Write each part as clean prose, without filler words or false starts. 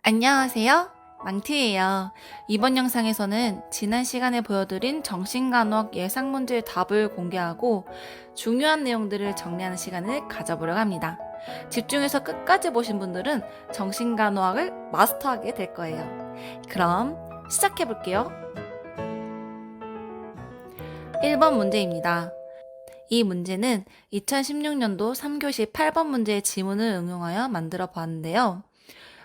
안녕하세요. 망티예요. 이번 영상에서는 지난 시간에 보여드린 정신간호학 예상 문제의 답을 공개하고 중요한 내용들을 정리하는 시간을 가져보려고 합니다. 집중해서 끝까지 보신 분들은 정신간호학을 마스터하게 될 거예요. 그럼 시작해볼게요. 1번 문제입니다. 이 문제는 2016년도 3교시 8번 문제의 지문을 응용하여 만들어 보았는데요.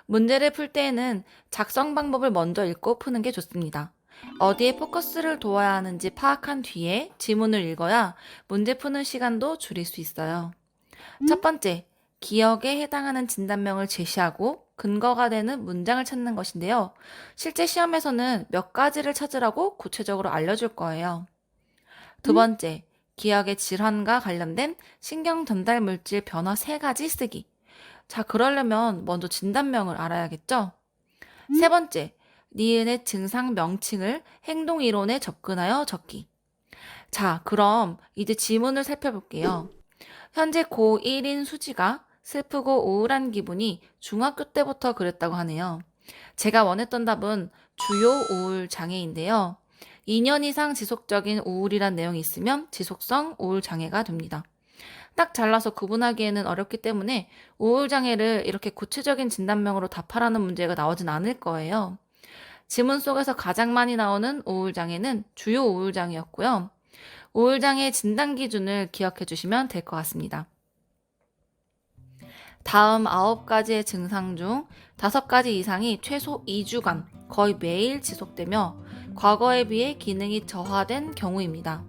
문제를 풀 때에는 작성 방법을 먼저 읽고 푸는 게 좋습니다. 어디에 포커스를 두어야 하는지 파악한 뒤에 지문을 읽어야 문제 푸는 시간도 줄일 수 있어요. 첫 번째, 기억에 해당하는 진단명을 제시하고 근거가 되는 문장을 찾는 것인데요. 실제 시험에서는 몇 가지를 찾으라고 구체적으로 알려줄 거예요. 두 번째, 기억의 질환과 관련된 신경 전달 물질 변화 3가지 쓰기. 자, 그러려면 먼저 진단명을 알아야겠죠? 세 번째, 니은의 증상 명칭을 행동 이론에 접근하여 적기. 자, 그럼 이제 지문을 살펴볼게요. 현재 고1인 수지가 슬프고 우울한 기분이 중학교 때부터 그랬다고 하네요. 제가 원했던 답은 주요 우울 장애인데요. 2년 이상 지속적인 우울이란 내용이 있으면 지속성 우울 장애가 됩니다. 딱 잘라서 구분하기에는 어렵기 때문에 우울장애를 이렇게 구체적인 진단명으로 답하라는 문제가 나오진 않을 거예요. 지문 속에서 가장 많이 나오는 우울장애는 주요 우울장애였고요. 우울장애 진단 기준을 기억해 주시면 될 것 같습니다. 다음 9가지의 증상 중 5가지 이상이 최소 2주간 거의 매일 지속되며 과거에 비해 기능이 저하된 경우입니다.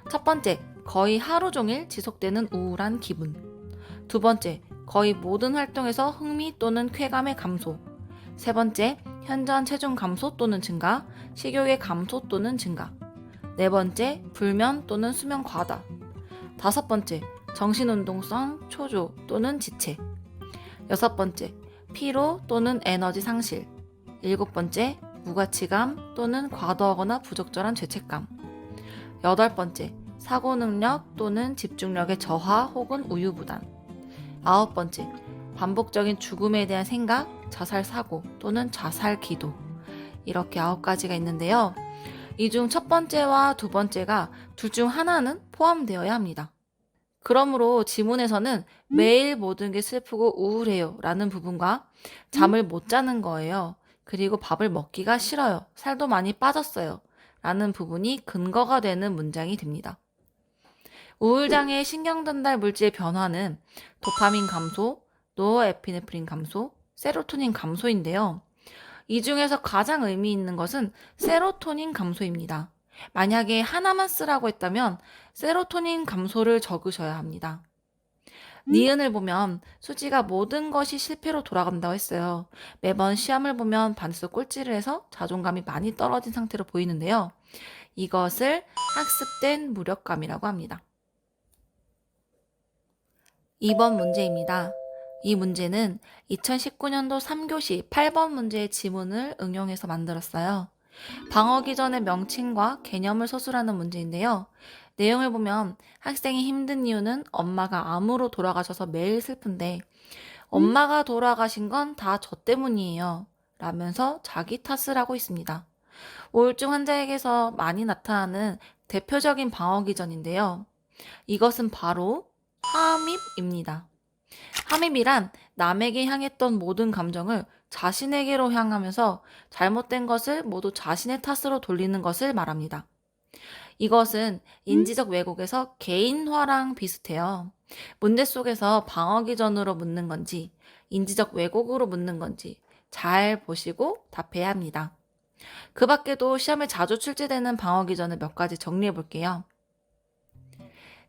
첫 번째, 거의 하루 종일 지속되는 우울한 기분. 두 번째, 거의 모든 활동에서 흥미 또는 쾌감의 감소. 세 번째, 현저한 체중 감소 또는 증가, 식욕의 감소 또는 증가. 네 번째, 불면 또는 수면 과다. 다섯 번째, 정신운동성 초조 또는 지체. 여섯 번째, 피로 또는 에너지 상실. 일곱 번째, 무가치감 또는 과도하거나 부적절한 죄책감. 여덟 번째, 사고 능력 또는 집중력의 저하 혹은 우유부단. 아홉 번째, 반복적인 죽음에 대한 생각, 자살 사고 또는 자살 기도. 이렇게 9가지가 있는데요. 이 중 첫 번째와 두 번째가 둘 중 하나는 포함되어야 합니다. 그러므로 지문에서는 매일 모든 게 슬프고 우울해요 라는 부분과 잠을 못 자는 거예요. 그리고 밥을 먹기가 싫어요. 살도 많이 빠졌어요. 라는 부분이 근거가 되는 문장이 됩니다. 우울장애의 신경전달 물질 변화는 도파민 감소, 노어에피네프린 감소, 세로토닌 감소인데요. 이 중에서 가장 의미 있는 것은 세로토닌 감소입니다. 만약에 하나만 쓰라고 했다면 세로토닌 감소를 적으셔야 합니다. 니은을 보면 수지가 모든 것이 실패로 돌아간다고 했어요. 매번 시험을 보면 반에서 꼴찌를 해서 자존감이 많이 떨어진 상태로 보이는데요. 이것을 학습된 무력감이라고 합니다. 2번 문제입니다. 이 문제는 2019년도 3교시 8번 문제의 지문을 응용해서 만들었어요. 방어 기전의 명칭과 개념을 서술하는 문제인데요. 내용을 보면 학생이 힘든 이유는 엄마가 암으로 돌아가셔서 매일 슬픈데 엄마가 돌아가신 건 다 저 때문이에요. 라면서 자기 탓을 하고 있습니다. 우울증 환자에게서 많이 나타나는 대표적인 방어 기전인데요. 이것은 바로 함입입니다. 함입이란 남에게 향했던 모든 감정을 자신에게로 향하면서 잘못된 것을 모두 자신의 탓으로 돌리는 것을 말합니다. 이것은 인지적 왜곡에서 개인화랑 비슷해요. 문제 속에서 방어 기전으로 묻는 건지 인지적 왜곡으로 묻는 건지 잘 보시고 답해야 합니다. 그 밖에도 시험에 자주 출제되는 방어 기전을 몇 가지 정리해 볼게요.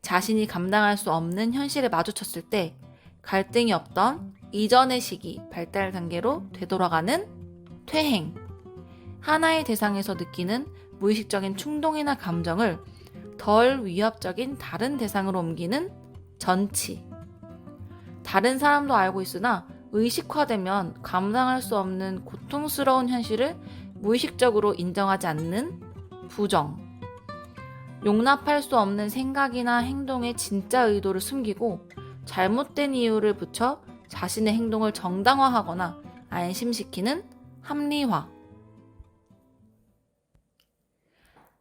자신이 감당할 수 없는 현실에 마주쳤을 때 갈등이 없던 이전의 시기 발달 단계로 되돌아가는 퇴행. 하나의 대상에서 느끼는 무의식적인 충동이나 감정을 덜 위협적인 다른 대상으로 옮기는 전치. 다른 사람도 알고 있으나 의식화되면 감당할 수 없는 고통스러운 현실을 무의식적으로 인정하지 않는 부정. 용납할 수 없는 생각이나 행동의 진짜 의도를 숨기고 잘못된 이유를 붙여 자신의 행동을 정당화하거나 안심시키는 합리화.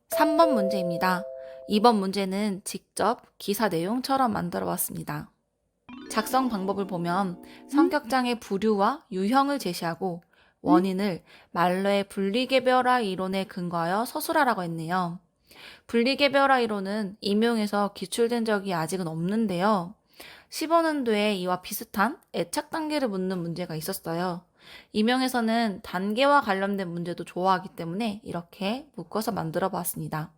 3번 문제입니다. 이번 문제는 직접 기사 내용처럼 만들어 봤습니다. 작성 방법을 보면 성격장애 부류와 유형을 제시하고 원인을 말러의 분리개별화 이론에 근거하여 서술하라고 했네요. 분리개별화 이론은 임용에서 기출된 적이 아직은 없는데요. 15년도에 이와 비슷한 애착 단계를 묻는 문제가 있었어요. 임용에서는 단계와 관련된 문제도 좋아하기 때문에 이렇게 묶어서 만들어 보았습니다.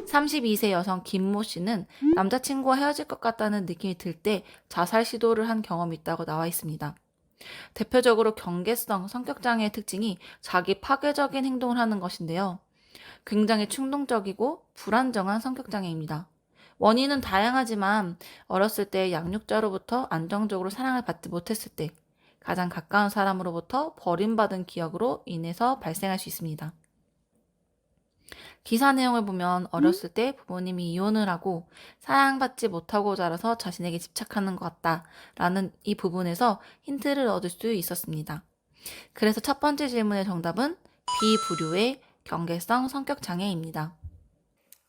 32세 여성 김모 씨는 남자친구와 헤어질 것 같다는 느낌이 들 때 자살 시도를 한 경험이 있다고 나와 있습니다. 대표적으로 경계성 성격장애의 특징이 자기 파괴적인 행동을 하는 것인데요. 굉장히 충동적이고 불안정한 성격장애입니다. 원인은 다양하지만 어렸을 때 양육자로부터 안정적으로 사랑을 받지 못했을 때, 가장 가까운 사람으로부터 버림받은 기억으로 인해서 발생할 수 있습니다. 기사 내용을 보면 어렸을 때 부모님이 이혼을 하고 사랑받지 못하고 자라서 자신에게 집착하는 것 같다라는 이 부분에서 힌트를 얻을 수 있었습니다. 그래서 첫 번째 질문의 정답은 B부류의 경계성 성격장애입니다.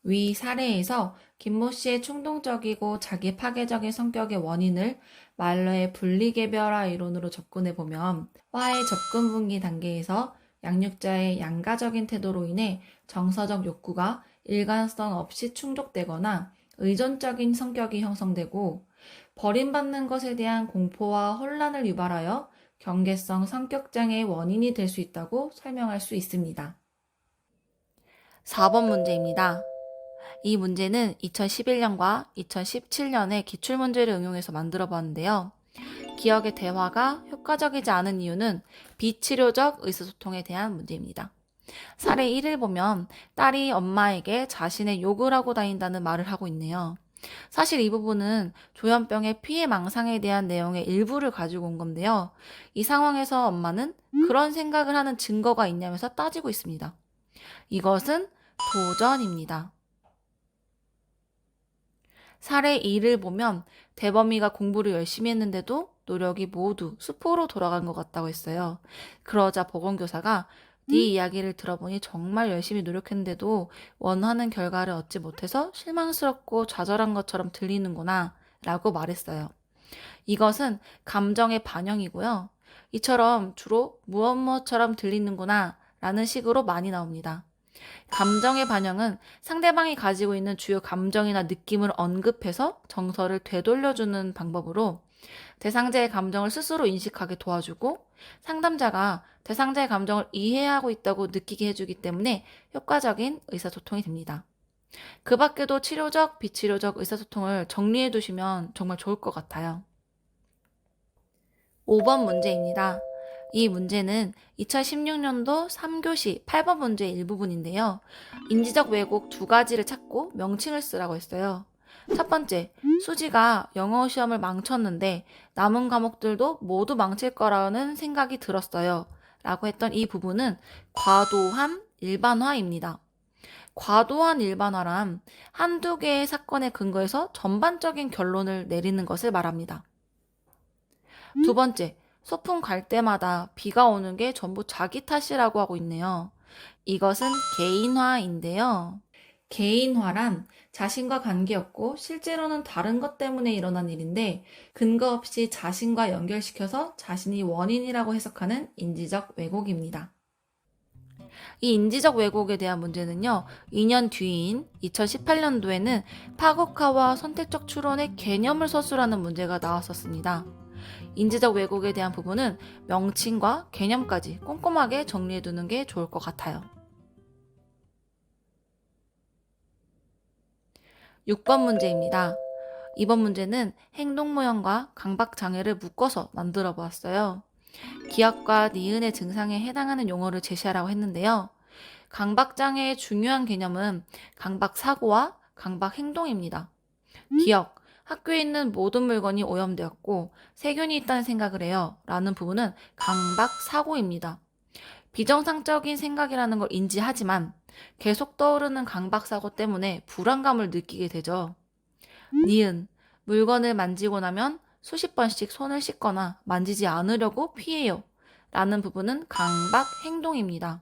위 사례에서 김모 씨의 충동적이고 자기 파괴적인 성격의 원인을 말러의 분리개별화 이론으로 접근해보면 화해 접근 분기 단계에서 양육자의 양가적인 태도로 인해 정서적 욕구가 일관성 없이 충족되거나 의존적인 성격이 형성되고 버림받는 것에 대한 공포와 혼란을 유발하여 경계성 성격장애의 원인이 될 수 있다고 설명할 수 있습니다. 4번 문제입니다. 이 문제는 2011년과 2017년의 기출문제를 응용해서 만들어 봤는데요. 기억의 대화가 효과적이지 않은 이유는 비치료적 의사소통에 대한 문제입니다. 사례 1을 보면 딸이 엄마에게 자신의 욕을 하고 다닌다는 말을 하고 있네요. 사실 이 부분은 조현병의 피해 망상에 대한 내용의 일부를 가지고 온 건데요. 이 상황에서 엄마는 그런 생각을 하는 증거가 있냐면서 따지고 있습니다. 이것은 도전입니다. 사례 2를 보면 대범이가 공부를 열심히 했는데도 노력이 모두 수포로 돌아간 것 같다고 했어요. 그러자 보건교사가 네 이야기를 들어보니 정말 열심히 노력했는데도 원하는 결과를 얻지 못해서 실망스럽고 좌절한 것처럼 들리는구나 라고 말했어요. 이것은 감정의 반영이고요. 이처럼 주로 무엇처럼 들리는구나 라는 식으로 많이 나옵니다. 감정의 반영은 상대방이 가지고 있는 주요 감정이나 느낌을 언급해서 정서를 되돌려주는 방법으로 대상자의 감정을 스스로 인식하게 도와주고 상담자가 대상자의 감정을 이해하고 있다고 느끼게 해주기 때문에 효과적인 의사소통이 됩니다. 그 밖에도 치료적, 비치료적 의사소통을 정리해 두시면 정말 좋을 것 같아요. 5번 문제입니다. 이 문제는 2016년도 3교시 8번 문제의 일부분인데요. 인지적 왜곡 두 가지를 찾고 명칭을 쓰라고 했어요. 첫 번째, 수지가 영어 시험을 망쳤는데 남은 과목들도 모두 망칠 거라는 생각이 들었어요. 라고 했던 이 부분은 과도한 일반화입니다. 과도한 일반화란 한두 개의 사건에 근거해서 전반적인 결론을 내리는 것을 말합니다. 두 번째, 소풍 갈 때마다 비가 오는 게 전부 자기 탓이라고 하고 있네요. 이것은 개인화인데요. 개인화란 자신과 관계없고 실제로는 다른 것 때문에 일어난 일인데 근거 없이 자신과 연결시켜서 자신이 원인이라고 해석하는 인지적 왜곡입니다. 이 인지적 왜곡에 대한 문제는요, 2년 뒤인 2018년도에는 파국화와 선택적 추론의 개념을 서술하는 문제가 나왔었습니다. 인지적 왜곡에 대한 부분은 명칭과 개념까지 꼼꼼하게 정리해두는 게 좋을 것 같아요. 6번 문제입니다. 이번 문제는 행동 모형과 강박 장애를 묶어서 만들어 보았어요. 기억과 니은의 증상에 해당하는 용어를 제시하라고 했는데요. 강박 장애의 중요한 개념은 강박 사고와 강박 행동입니다. 기억, 학교에 있는 모든 물건이 오염되었고 세균이 있다는 생각을 해요 라는 부분은 강박 사고입니다. 비정상적인 생각이라는 걸 인지하지만 계속 떠오르는 강박 사고 때문에 불안감을 느끼게 되죠. 니은, 물건을 만지고 나면 수십 번씩 손을 씻거나 만지지 않으려고 피해요 라는 부분은 강박 행동입니다.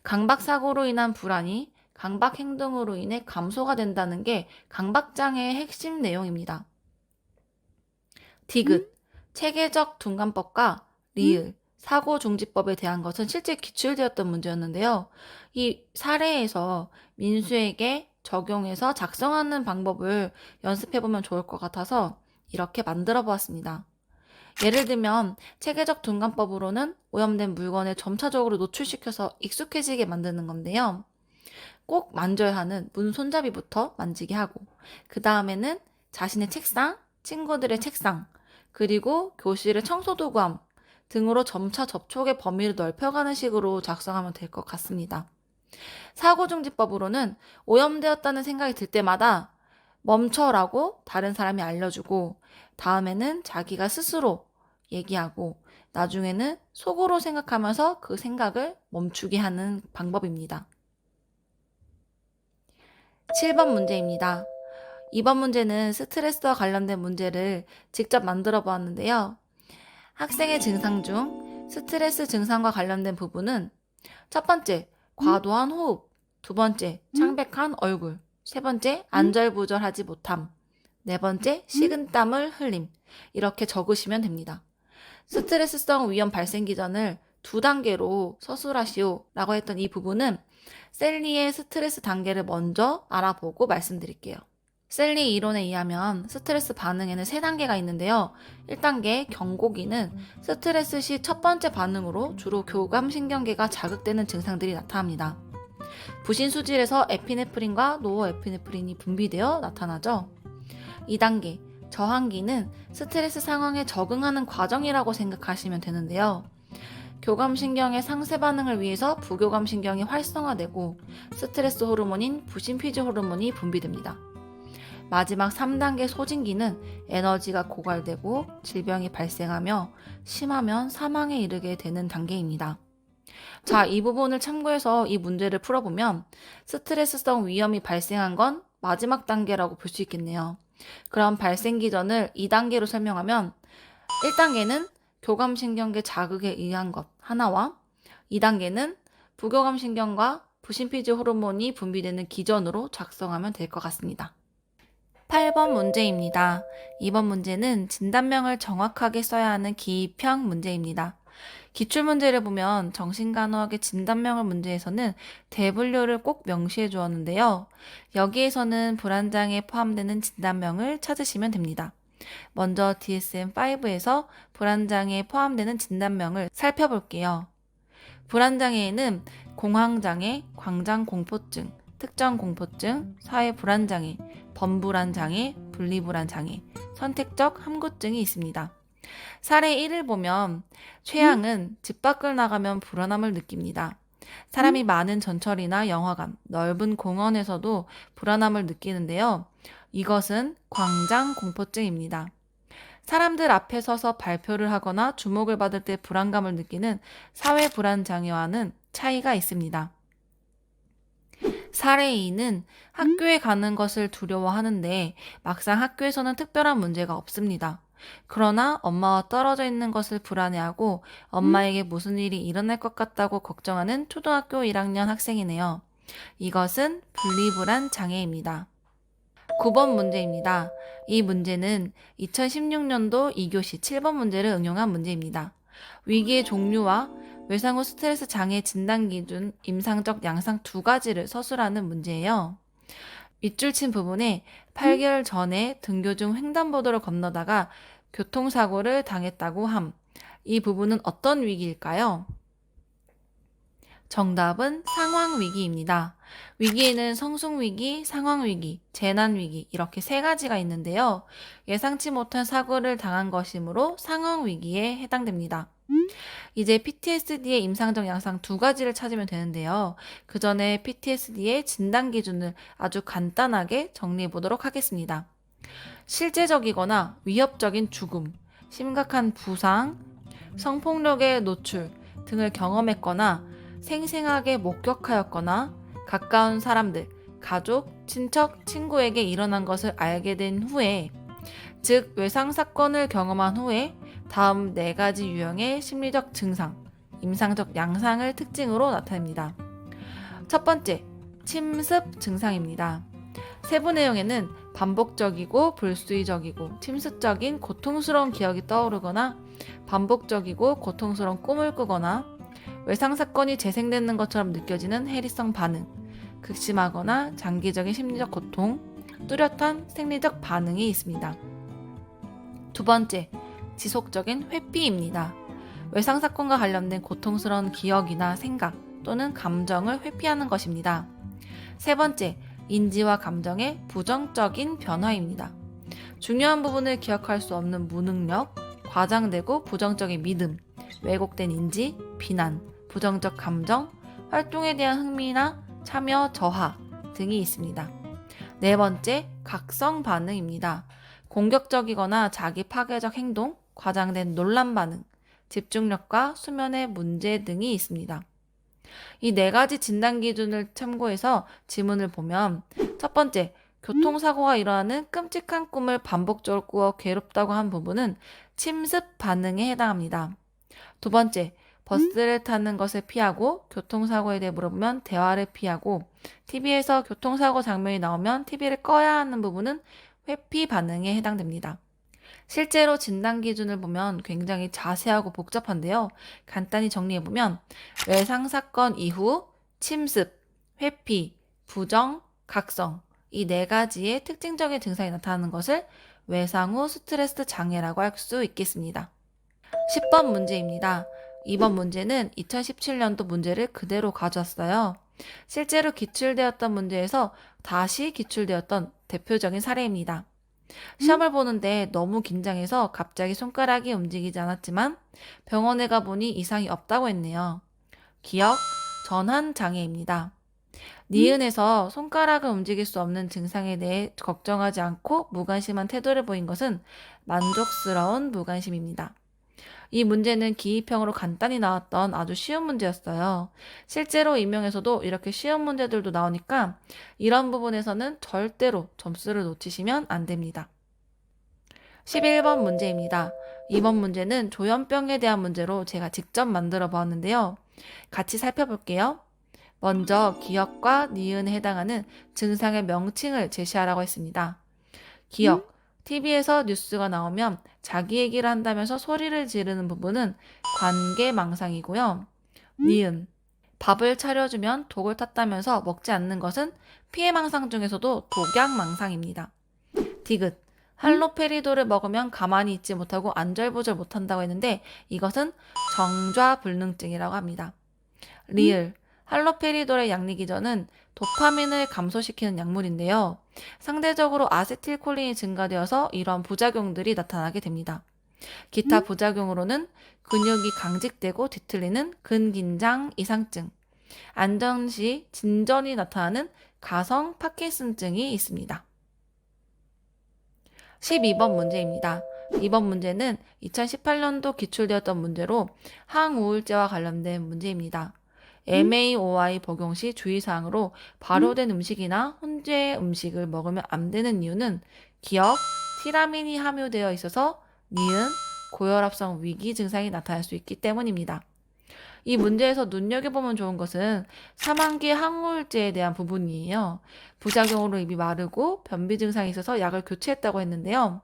강박 사고로 인한 불안이 강박 행동으로 인해 감소가 된다는 게 강박장애의 핵심 내용입니다. 디귿, 체계적 둔감법과 리을, 사고중지법에 대한 것은 실제 기출되었던 문제였는데요. 이 사례에서 민수에게 적용해서 작성하는 방법을 연습해보면 좋을 것 같아서 이렇게 만들어 보았습니다. 예를 들면 체계적 둔감법으로는 오염된 물건을 점차적으로 노출시켜서 익숙해지게 만드는 건데요. 꼭 만져야 하는 문 손잡이부터 만지게 하고, 그 다음에는 자신의 책상, 친구들의 책상, 그리고 교실의 청소도구함 등으로 점차 접촉의 범위를 넓혀가는 식으로 작성하면 될 것 같습니다. 사고중지법으로는 오염되었다는 생각이 들 때마다 멈춰라고 다른 사람이 알려주고, 다음에는 자기가 스스로 얘기하고, 나중에는 속으로 생각하면서 그 생각을 멈추게 하는 방법입니다. 7번 문제입니다. 이번 문제는 스트레스와 관련된 문제를 직접 만들어 보았는데요. 학생의 증상 중 스트레스 증상과 관련된 부분은 첫 번째, 과도한 호흡, 두 번째, 창백한 얼굴, 세 번째, 안절부절하지 못함, 네 번째, 식은땀을 흘림, 이렇게 적으시면 됩니다. 스트레스성 위험 발생 기전을 2단계로 서술하시오 라고 했던 이 부분은 셀리의 스트레스 단계를 먼저 알아보고 말씀드릴게요. 셀리 이론에 의하면 스트레스 반응에는 3단계가 있는데요. 1단계 경고기는 스트레스 시 첫 번째 반응으로 주로 교감신경계가 자극되는 증상들이 나타납니다. 부신 수질에서 에피네프린과 노어에피네프린이 분비되어 나타나죠. 2단계 저항기는 스트레스 상황에 적응하는 과정이라고 생각하시면 되는데요. 교감신경의 상쇄 반응을 위해서 부교감신경이 활성화되고 스트레스 호르몬인 부신피지 호르몬이 분비됩니다. 마지막 3단계 소진기는 에너지가 고갈되고 질병이 발생하며 심하면 사망에 이르게 되는 단계입니다. 자, 이 부분을 참고해서 이 문제를 풀어보면 스트레스성 위험이 발생한 건 마지막 단계라고 볼 수 있겠네요. 그럼 발생 기전을 2단계로 설명하면 1단계는 교감신경계 자극에 의한 것 하나와 2단계는 부교감신경과 부신피지 호르몬이 분비되는 기전으로 작성하면 될 것 같습니다. 8번 문제입니다. 이번 문제는 진단명을 정확하게 써야 하는 기입형 문제입니다. 기출문제를 보면 정신간호학의 진단명을 문제에서는 대분류를 꼭 명시해 주었는데요. 여기에서는 불안장애에 포함되는 진단명을 찾으시면 됩니다. 먼저 DSM-5에서 불안장애에 포함되는 진단명을 살펴볼게요. 불안장애에는 공황장애, 광장공포증, 특정공포증, 사회불안장애, 범불안장애, 분리불안장애, 선택적 함구증이 있습니다. 사례 1을 보면 최양은 집 밖을 나가면 불안함을 느낍니다. 사람이 많은 전철이나 영화관, 넓은 공원에서도 불안함을 느끼는데요. 이것은 광장공포증입니다. 사람들 앞에 서서 발표를 하거나 주목을 받을 때 불안감을 느끼는 사회불안장애와는 차이가 있습니다. 사례 2는 학교에 가는 것을 두려워하는데 막상 학교에서는 특별한 문제가 없습니다. 그러나 엄마와 떨어져 있는 것을 불안해하고 엄마에게 무슨 일이 일어날 것 같다고 걱정하는 초등학교 1학년 학생이네요. 이것은 분리불안 장애입니다. 9번 문제입니다. 이 문제는 2016년도 2교시 7번 문제를 응용한 문제입니다. 위기의 종류와 외상 후 스트레스 장애 진단 기준, 임상적 양상 2가지를 서술하는 문제예요. 밑줄 친 부분에 8개월 전에 등교 중 횡단보도를 건너다가 교통사고를 당했다고 함. 이 부분은 어떤 위기일까요? 정답은 상황위기입니다. 위기에는 성숙위기, 상황위기, 재난위기 이렇게 3가지가 있는데요. 예상치 못한 사고를 당한 것이므로 상황위기에 해당됩니다. 이제 PTSD의 임상적 양상 2가지를 찾으면 되는데요. 그 전에 PTSD의 진단 기준을 아주 간단하게 정리해 보도록 하겠습니다. 실제적이거나 위협적인 죽음, 심각한 부상, 성폭력의 노출 등을 경험했거나 생생하게 목격하였거나 가까운 사람들, 가족, 친척, 친구에게 일어난 것을 알게 된 후에, 즉 외상 사건을 경험한 후에 다음 4가지 유형의 심리적 증상, 임상적 양상을 특징으로 나타냅니다. 첫 번째, 침습 증상입니다. 세부 내용에는 반복적이고 불수의적이고 침습적인 고통스러운 기억이 떠오르거나 반복적이고 고통스러운 꿈을 꾸거나 외상사건이 재생되는 것처럼 느껴지는 해리성 반응, 극심하거나 장기적인 심리적 고통, 뚜렷한 생리적 반응이 있습니다. 두 번째, 지속적인 회피입니다. 외상사건과 관련된 고통스러운 기억이나 생각 또는 감정을 회피하는 것입니다. 세 번째, 인지와 감정의 부정적인 변화입니다. 중요한 부분을 기억할 수 없는 무능력, 과장되고 부정적인 믿음, 왜곡된 인지, 비난, 부정적 감정, 활동에 대한 흥미나 참여 저하 등이 있습니다. 네 번째, 각성 반응입니다. 공격적이거나 자기 파괴적 행동, 과장된 논란 반응, 집중력과 수면의 문제 등이 있습니다. 이 네 가지 진단 기준을 참고해서 지문을 보면 첫 번째, 교통사고가 일어나는 끔찍한 꿈을 반복적으로 꾸어 괴롭다고 한 부분은 침습 반응에 해당합니다. 두 번째, 버스를 타는 것을 피하고 교통사고에 대해 물어보면 대화를 피하고 TV에서 교통사고 장면이 나오면 TV를 꺼야 하는 부분은 회피 반응에 해당됩니다. 실제로 진단 기준을 보면 굉장히 자세하고 복잡한데요. 간단히 정리해보면 외상사건 이후 침습, 회피, 부정, 각성 이 네 가지의 특징적인 증상이 나타나는 것을 외상 후 스트레스 장애라고 할 수 있겠습니다. 10번 문제입니다. 이번 문제는 2017년도 문제를 그대로 가져왔어요. 실제로 기출되었던 문제에서 다시 기출되었던 대표적인 사례입니다. 시험을 보는데 너무 긴장해서 갑자기 손가락이 움직이지 않았지만 병원에 가보니 이상이 없다고 했네요. 기억, 전환 장애입니다. 니은에서 손가락을 움직일 수 없는 증상에 대해 걱정하지 않고 무관심한 태도를 보인 것은 만족스러운 무관심입니다. 이 문제는 기입형으로 간단히 나왔던 아주 쉬운 문제였어요. 실제로 임용에서도 이렇게 쉬운 문제들도 나오니까 이런 부분에서는 절대로 점수를 놓치시면 안 됩니다. 11번 문제입니다. 이번 문제는 조현병에 대한 문제로 제가 직접 만들어 보았는데요. 같이 살펴볼게요. 먼저 기억과 니은에 해당하는 증상의 명칭을 제시하라고 했습니다. 기억, TV에서 뉴스가 나오면 자기 얘기를 한다면서 소리를 지르는 부분은 관계망상이고요. 니은, 밥을 차려주면 독을 탔다면서 먹지 않는 것은 피해망상 중에서도 독약망상입니다. 디귿, 할로페리도를 먹으면 가만히 있지 못하고 안절부절 못한다고 했는데 이것은 정좌불능증이라고 합니다. 리을, 할로페리도의 양리기전은 도파민을 감소시키는 약물인데요. 상대적으로 아세틸콜린이 증가되어서 이러한 부작용들이 나타나게 됩니다. 기타 부작용으로는 근육이 강직되고 뒤틀리는 근긴장 이상증, 안전 시 진전이 나타나는 가성 파킨슨증이 있습니다. 12번 문제입니다. 이번 문제는 2018년도 기출되었던 문제로 항우울제와 관련된 문제입니다. MAOI 복용 시 주의사항으로 발효된 음식이나 혼재 음식을 먹으면 안 되는 이유는 기억, 티라민이 함유되어 있어서 니은, 고혈압성 위기 증상이 나타날 수 있기 때문입니다. 이 문제에서 눈여겨보면 좋은 것은 3환기 항우울제에 대한 부분이에요. 부작용으로 입이 마르고 변비 증상이 있어서 약을 교체했다고 했는데요.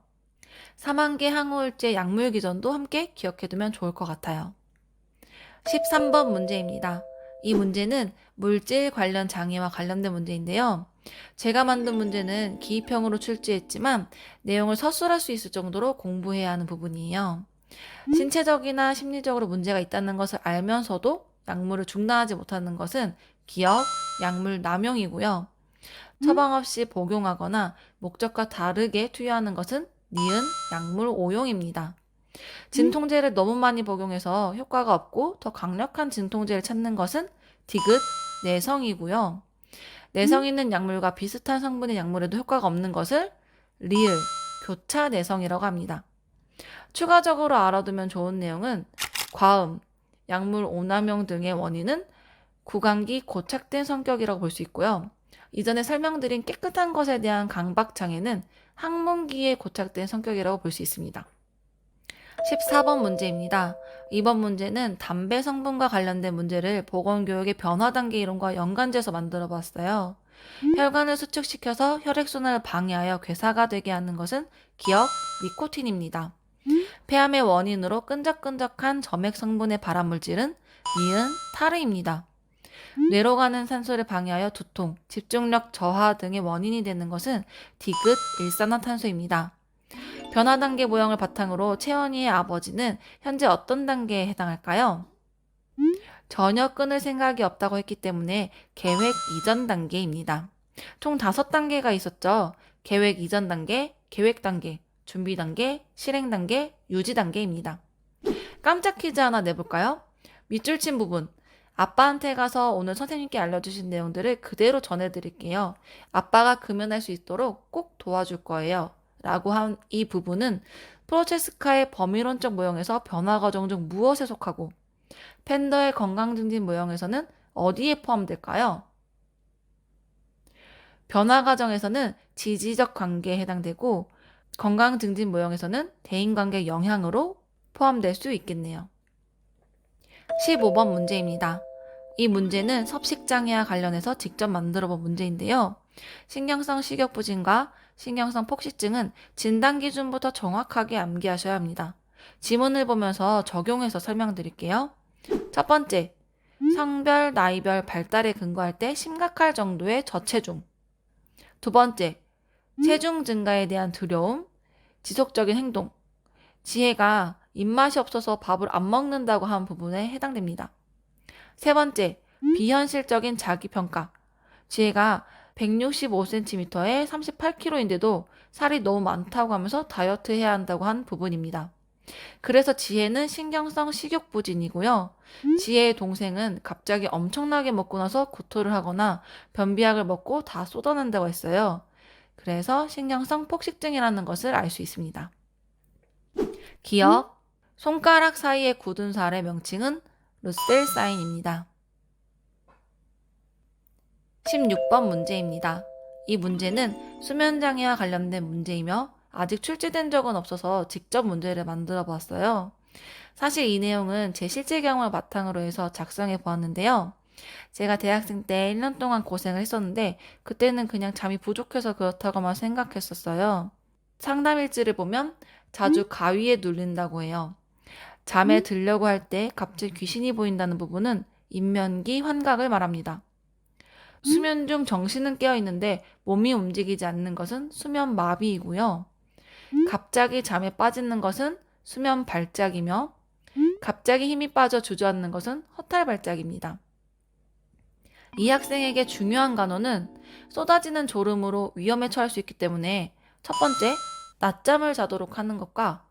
3환기 항우울제 약물 기전도 함께 기억해두면 좋을 것 같아요. 13번 문제입니다. 이 문제는 물질 관련 장애와 관련된 문제인데요. 제가 만든 문제는 기입형으로 출제했지만 내용을 서술할 수 있을 정도로 공부해야 하는 부분이에요. 신체적이나 심리적으로 문제가 있다는 것을 알면서도 약물을 중단하지 못하는 것은 기억, 약물 남용이고요. 처방 없이 복용하거나 목적과 다르게 투여하는 것은 니은, 약물 오용입니다. 진통제를 너무 많이 복용해서 효과가 없고 더 강력한 진통제를 찾는 것은 디귿, 내성이고요. 내성 있는 약물과 비슷한 성분의 약물에도 효과가 없는 것을 리을, 교차 내성이라고 합니다. 추가적으로 알아두면 좋은 내용은 과음, 약물 오남용 등의 원인은 구강기 고착된 성격이라고 볼 수 있고요. 이전에 설명드린 깨끗한 것에 대한 강박장애는 항문기에 고착된 성격이라고 볼 수 있습니다. 14번 문제입니다. 이번 문제는 담배 성분과 관련된 문제를 보건교육의 변화 단계 이론과 연관지어서 만들어 봤어요. 혈관을 수축시켜서 혈액순환을 방해하여 괴사가 되게 하는 것은 기억, 니코틴입니다. 폐암의 원인으로 끈적끈적한 점액 성분의 발암물질은 니은, 타르입니다. 뇌로 가는 산소를 방해하여 두통, 집중력 저하 등의 원인이 되는 것은 디귿, 일산화탄소입니다. 변화 단계 모형을 바탕으로 채원이의 아버지는 현재 어떤 단계에 해당할까요? 전혀 끊을 생각이 없다고 했기 때문에 계획 이전 단계입니다. 총 5단계가 있었죠. 계획 이전 단계, 계획 단계, 준비 단계, 실행 단계, 유지 단계입니다. 깜짝 퀴즈 하나 내볼까요? 밑줄 친 부분. 아빠한테 가서 오늘 선생님께 알려주신 내용들을 그대로 전해드릴게요. 아빠가 금연할 수 있도록 꼭 도와줄 거예요. 라고 한 이 부분은 프로체스카의 범위론적 모형에서 변화 과정 중 무엇에 속하고 팬더의 건강 증진 모형에서는 어디에 포함될까요? 변화 과정에서는 지지적 관계에 해당되고 건강 증진 모형에서는 대인관계 영향으로 포함될 수 있겠네요. 15번 문제입니다. 이 문제는 섭식장애와 관련해서 직접 만들어 본 문제인데요. 신경성 식욕부진과 신경성 폭식증은 진단 기준부터 정확하게 암기하셔야 합니다. 지문을 보면서 적용해서 설명드릴게요. 첫 번째, 성별, 나이별 발달에 근거할 때 심각할 정도의 저체중. 두 번째, 체중 증가에 대한 두려움, 지속적인 행동. 지혜가 입맛이 없어서 밥을 안 먹는다고 한 부분에 해당됩니다. 세 번째, 비현실적인 자기평가. 지혜가 165cm에 38kg인데도 살이 너무 많다고 하면서 다이어트 해야 한다고 한 부분입니다. 그래서 지혜는 신경성 식욕부진이고요. 지혜의 동생은 갑자기 엄청나게 먹고 나서 구토를 하거나 변비약을 먹고 다 쏟아낸다고 했어요. 그래서 신경성 폭식증이라는 것을 알 수 있습니다. 기억, 손가락 사이에 굳은 살의 명칭은 루셀 사인입니다. 16번 문제입니다. 이 문제는 수면장애와 관련된 문제이며 아직 출제된 적은 없어서 직접 문제를 만들어 보았어요. 사실 이 내용은 제 실제 경험을 바탕으로 해서 작성해 보았는데요. 제가 대학생 때 1년 동안 고생을 했었는데 그때는 그냥 잠이 부족해서 그렇다고만 생각했었어요. 상담 일지를 보면 자주 가위에 눌린다고 해요. 잠에 들려고 할 때 갑자기 귀신이 보인다는 부분은 인면기 환각을 말합니다. 수면 중 정신은 깨어 있는데 몸이 움직이지 않는 것은 수면 마비이고요. 갑자기 잠에 빠지는 것은 수면 발작이며 갑자기 힘이 빠져 주저앉는 것은 허탈 발작입니다. 이 학생에게 중요한 간호는 쏟아지는 졸음으로 위험에 처할 수 있기 때문에 첫 번째, 낮잠을 자도록 하는 것과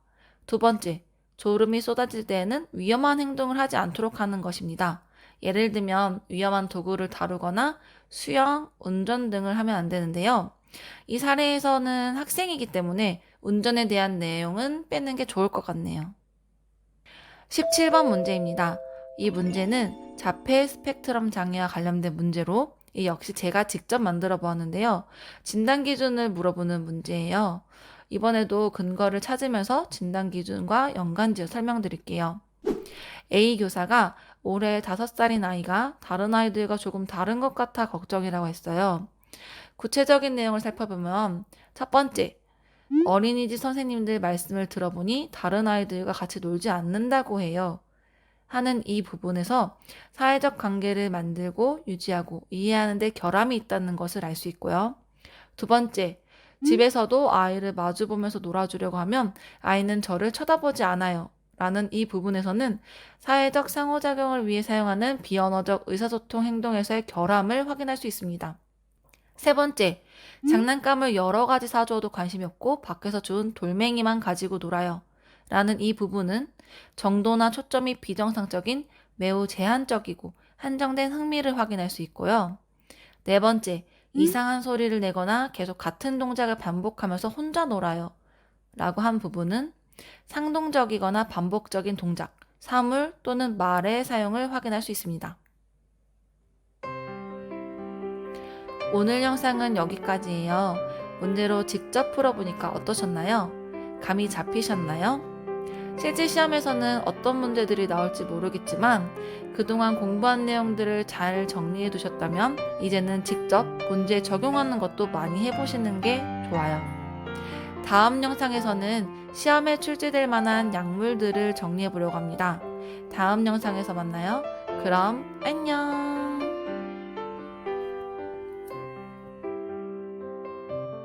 두 번째, 졸음이 쏟아질 때에는 위험한 행동을 하지 않도록 하는 것입니다. 예를 들면 위험한 도구를 다루거나 수영, 운전 등을 하면 안 되는데요. 이 사례에서는 학생이기 때문에 운전에 대한 내용은 빼는 게 좋을 것 같네요. 17번 문제입니다. 이 문제는 자폐 스펙트럼 장애와 관련된 문제로 이 역시 제가 직접 만들어 보았는데요. 진단 기준을 물어보는 문제예요. 이번에도 근거를 찾으면서 진단 기준과 연관지어 설명드릴게요. A 교사가 올해 5살인 아이가 다른 아이들과 조금 다른 것 같아 걱정이라고 했어요. 구체적인 내용을 살펴보면 첫 번째, 어린이집 선생님들 말씀을 들어보니 다른 아이들과 같이 놀지 않는다고 해요. 하는 이 부분에서 사회적 관계를 만들고 유지하고 이해하는 데 결함이 있다는 것을 알 수 있고요. 두 번째, 집에서도 아이를 마주보면서 놀아주려고 하면 아이는 저를 쳐다보지 않아요. 라는 이 부분에서는 사회적 상호작용을 위해 사용하는 비언어적 의사소통 행동에서의 결함을 확인할 수 있습니다. 세 번째, 장난감을 여러 가지 사주어도 관심이 없고 밖에서 준 돌멩이만 가지고 놀아요. 라는 이 부분은 정도나 초점이 비정상적인 매우 제한적이고 한정된 흥미를 확인할 수 있고요. 네 번째, 이상한 소리를 내거나 계속 같은 동작을 반복하면서 혼자 놀아요. 라고 한 부분은 상동적이거나 반복적인 동작, 사물 또는 말의 사용을 확인할 수 있습니다. 오늘 영상은 여기까지예요. 문제로 직접 풀어보니까 어떠셨나요? 감이 잡히셨나요? 실제 시험에서는 어떤 문제들이 나올지 모르겠지만 그동안 공부한 내용들을 잘 정리해 두셨다면 이제는 직접 문제에 적용하는 것도 많이 해보시는 게 좋아요. 다음 영상에서는 시험에 출제될 만한 약물들을 정리해 보려고 합니다. 다음 영상에서 만나요. 그럼 안녕!